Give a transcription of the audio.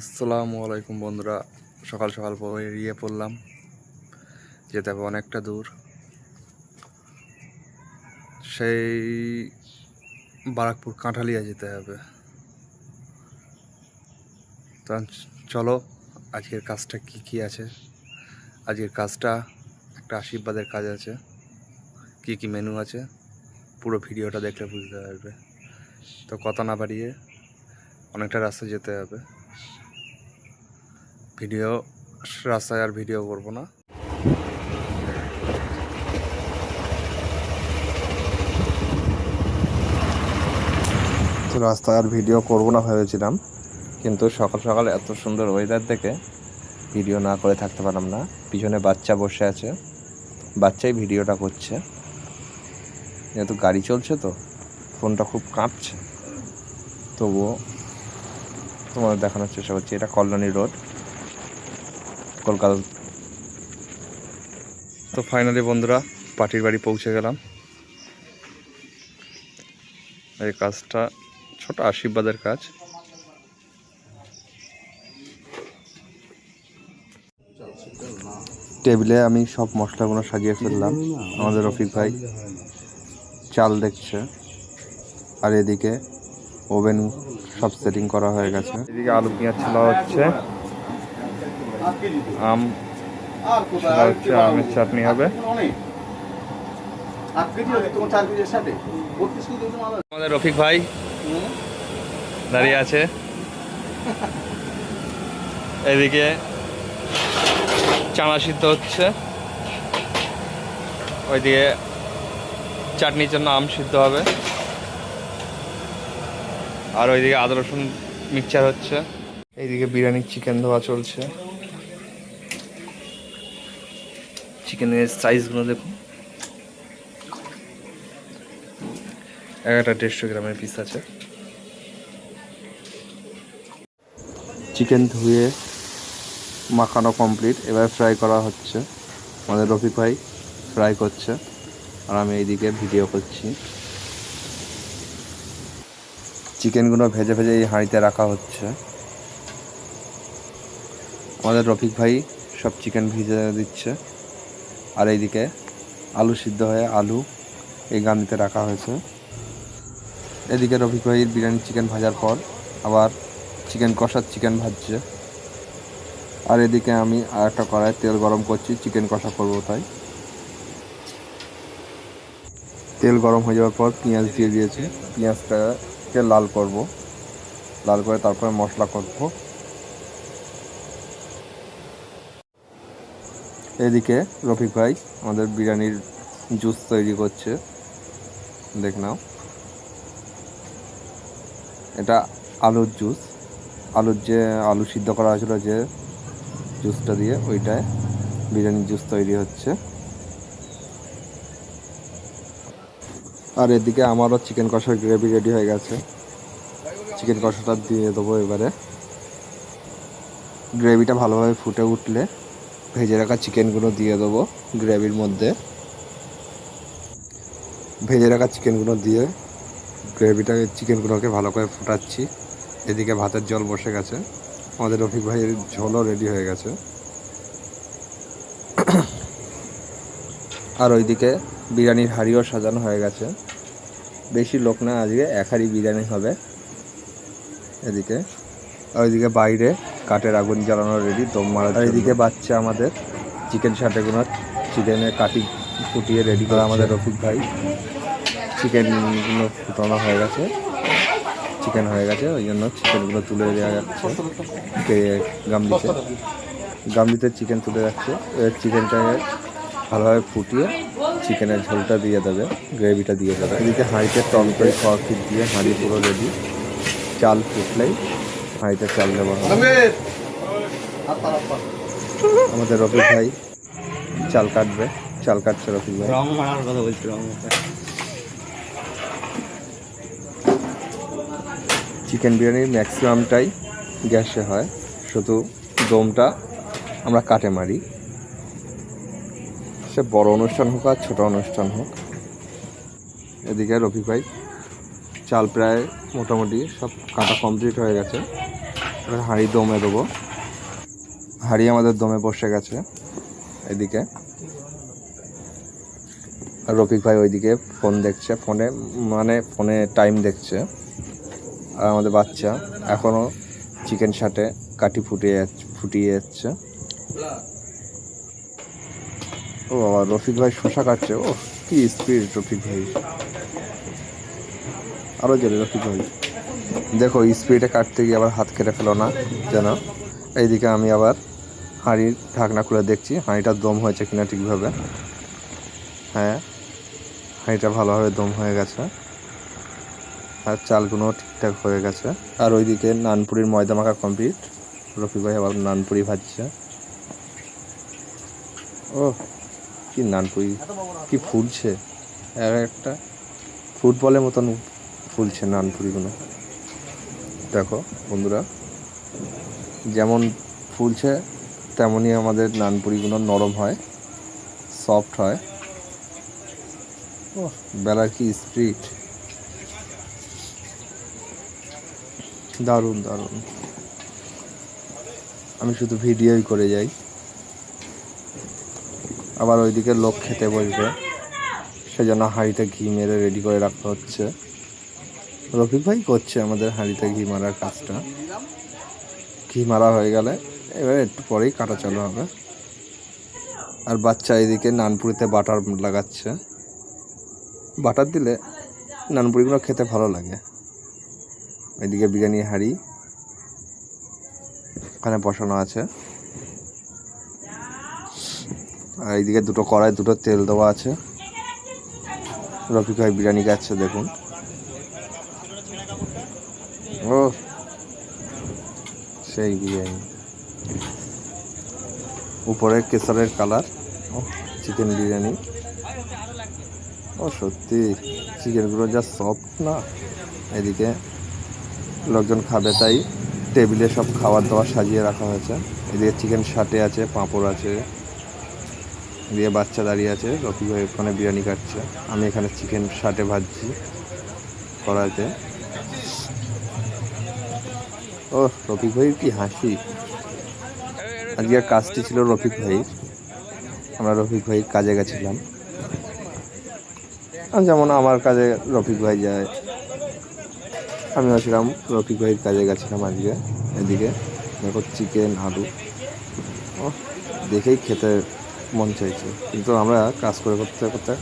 আসসালামু আলাইকুম বন্ধুরা, সকাল সকাল বেরিয়ে পড়লাম। যেতে হবে অনেকটা দূর, সেই বারাকপুর কাঁঠালিয়া যেতে হবে। তো চলো, আজকের কাজটা কি কি আছে। আজকের কাজটা একটা আশীর্বাদের কাজ আছে। কি কি মেনু আছে পুরো ভিডিওটা দেখলে বুঝতে পারবে। তো কথা না বাড়িয়ে অনেকটা রাস্তা যেতে হবে। রাস্তায় আর ভিডিও করবো না। তো রাস্তায় আর ভিডিও করবো না ভেবেছিলাম, কিন্তু সকাল সকাল এত সুন্দর ওয়েদার দেখে ভিডিও না করে থাকতে পারলাম না। পিছনে বাচ্চা বসে আছে, বাচ্চাই ভিডিওটা করছে। যেহেতু গাড়ি চলছে তো ফোনটা খুব কাঁপছে, তবুও তোমাদের দেখানোর চেষ্টা করছি। এটা কল্যাণী রোড, কলকাতা। তো ফাইনালি বন্ধুরা পার্টির বাড়ি পৌঁছে গেলাম। এই কাজটা ছোট আশীর্বাদের কাজ। টেবিলে আমি সব মশলাগুলো সাজিয়ে ফেললাম। আমাদের রফিক ভাই চাল দেখছে, আর এদিকে ওভেন সব সেটিং করা হয়ে গেছে। এদিকে আলু পেঁয়াজ ছোলা হচ্ছে, আমের চাটনি হবে। আমাদের রফিক ভাই দাঁড়িয়ে আছে, এদিকে চানা সিদ্ধ হচ্ছে, ওইদিকে চাটনির জন্য আম সিদ্ধ হবে, আর ওইদিকে আদা রসুন মিক্সচার হচ্ছে। এইদিকে বিরিয়ানির চিকেন ধোয়া চলছে। চিকেনের সাইজগুলো দেখুন, একটা 150 গ্রামের পিস আছে। চিকেন ধুয়ে মাখানো কমপ্লিট, এবার ফ্রাই করা হচ্ছে। আমাদের রফিক ভাই ফ্রাই করছে, আর আমি এইদিকে ভিডিও করছি। চিকেনগুলো ভেজে ভেজে এই হাঁড়িতে রাখা হচ্ছে। আমাদের রফিক ভাই সব চিকেন ভিজে দিচ্ছে, আর এইদিকে আলু সিদ্ধ হয়ে আলু এই গামলিতে রাখা হয়েছে। এদিকে রফিক ভাইয়ের বিরিয়ানি চিকেন ভাজার পর আবার চিকেন কষার চিকেন ভাজছে, আর এদিকে আমি আর একটা কড়াইয়ে তেল গরম করছি, চিকেন কষা করবো তাই। তেল গরম হয়ে যাওয়ার পর পেঁয়াজ দিয়ে দিয়েছি, পেঁয়াজটাকে লাল করব, লাল করে তারপরে মশলা করব। এদিকে রফিক ভাই আমাদের বিরিয়ানির জুস তৈরি করছে, দেখ নাও। এটা আলুর জুস, আলু সিদ্ধ করা হয়েছিল যে জুসটা দিয়ে, ওইটায় বিরিয়ানির জুস তৈরি হচ্ছে। আর এদিকে আমারও চিকেন কষার গ্রেভি রেডি হয়ে গেছে। চিকেন কষাটা দিয়ে দেবো এবারে। গ্রেভিটা ভালোভাবে ফুটে উঠলে ভেজে রাখা চিকেনগুলো দিয়ে দেবো গ্রেভির মধ্যে। ভেজে রাখা চিকেনগুলো দিয়ে চিকেনগুলোকে ভালো করে ফুটাচ্ছি। এদিকে ভাতের জল বসে গেছে, আমাদের রফিক ভাইয়ের ঝোলও রেডি হয়ে গেছে। আর ওইদিকে বিরিয়ানির হাঁড়িও সাজানো হয়ে গেছে। বেশি লোক না, আজকে এক হাঁড়ি বিরিয়ানি হবে। এদিকে ওইদিকে বাইরে কাঠের আগুন জ্বালানো রেডি দম মারা। আর এদিকে বাচ্চা আমাদের চিকেনের কাটি ফুটিয়ে রেডি করে আমাদের রফিক ভাই। চিকেনগুলো ফুটানো হয়ে গেছে, চিকেন হয়ে গেছে, ওই জন্য চিকেনগুলো তুলে দেওয়া যাচ্ছে গামলিতে চিকেন তুলে যাচ্ছে। চিকেনটাকে ভালোভাবে ফুটিয়ে চিকেনের ঝোলটা দিয়ে দেবে, গ্রেভিটা দিয়ে দেবে। এদিকে হাঁড়িতে টমেটো সস দিয়ে হাঁড়ি পুরো রেডি। চাল ফুটলেই হাঁড়িতে চাল দেওয়া হবে। আমাদের রফিক ভাই চাল কাটছে রফিক ভাই। চিকেন বিরিয়ানির ম্যাক্সিমামটাই গ্যাসে হয়, শুধু দমটা আমরা কাটে মারি। সে বড় অনুষ্ঠান হোক আর ছোটো অনুষ্ঠান হোক। এদিকে রফিক ভাই চাল প্রায় মোটামুটি সব কাটা কমপ্লিট হয়ে গেছে। এবার হাঁড়ি দমে দেবো। হাঁড়ি আমাদের দমে বসে গেছে এদিকে। আর রফিক ভাই ওইদিকে ফোন দেখছে, ফোনে টাইম দেখছে। আর আমাদের বাচ্চা এখনও চিকেন শাটে কাঠি ফুটিয়ে যাচ্ছে। ও বাবা, রফিক ভাই শশা কাটছে। ও কি স্পিড রফিক ভাই, আরও জোরে রফিক ভাই। দেখো স্পিডে কাটতে গিয়ে আবার হাত কেটে ফেলো না যেন। এইদিকে আমি আবার হাঁড়ির ঢাকনা খুলে দেখছি হাঁড়িটা দম হয়েছে কিনা ঠিকভাবে। হ্যাঁ, হাঁড়িটা ভালোভাবে দম হয়ে গেছে, আর চালগুলো ঠিকঠাক হয়ে গেছে। আর ওইদিকে নানপুরির ময়দা মাখা কমপ্লিট। রফিক ভাই আবার নানপুরি ভাজছে। ও কি নানপুরি, কি ফুলছে, এক একটা ফুটবলের মতন ফুলছে নানপুরিগুলো। দেখো বন্ধুরা, যেমন ফুলছে তেমনই আমাদের নানপুরিগুলো নরম হয়, সফট হয়। ও বেলার কি স্পিড, দারুণ দারুণ। আমি শুধু ভিডিওই করে যাই। আবার ওইদিকে লোক খেতে বসবে, সেজন্য হাঁড়িতে ঘি মেরে রেডি করে রাখা হচ্ছে। রফিক ভাই করছে আমাদের হাঁড়িতে ঘি মারার কাজটা। ঘি মারা হয়ে গেলে এবার একটু পরেই কাটা চালু হবে। আর বাচ্চা এদিকে নানপুরিতে বাটার লাগাচ্ছে। বাটার দিলে নানপুরিগুলো খেতে ভালো লাগে। এদিকে বিরিয়ানি হাঁড়ি ওখানে বসানো আছে। আর এইদিকে দুটো কড়াই, দুটো তেল দেওয়া আছে। রফিক ভাই বিরিয়ানি খাচ্ছে দেখুন। ও সেই বিরিয়ানি, উপরে কেশরের কালার। ও চিকেন বিরিয়ানি। ও সত্যি চিকেনগুলো যা সফট না। এদিকে লোকজন খাবে তাই টেবিলে সব খাবার দাবার সাজিয়ে রাখা হয়েছে। এদিকে চিকেন শাটে আছে, পাঁপড় আছে। এদিকে বাচ্চা দাঁড়িয়ে আছে, রফিক ভাই ওখানে বিরিয়ানি কাটছে, আমি এখানে চিকেন শাটে ভাজছি কড়াইতে। ও রফিক ভাইয়ের কি হাসি। আজকের কাজটি ছিল রফিক ভাই। আমরা রফিক ভাইয়ের কাজে গেছিলাম, যেমন আমার কাজে রফিক ভাই যায়, আমিও ছিলাম রফিক ভাইয়ের কাজে গেছিলাম আজকে। এদিকে দেখো চিকেন আলু, ও দেখেই খেতে মন চাইছে, কিন্তু আমরা কাজ করতে করতে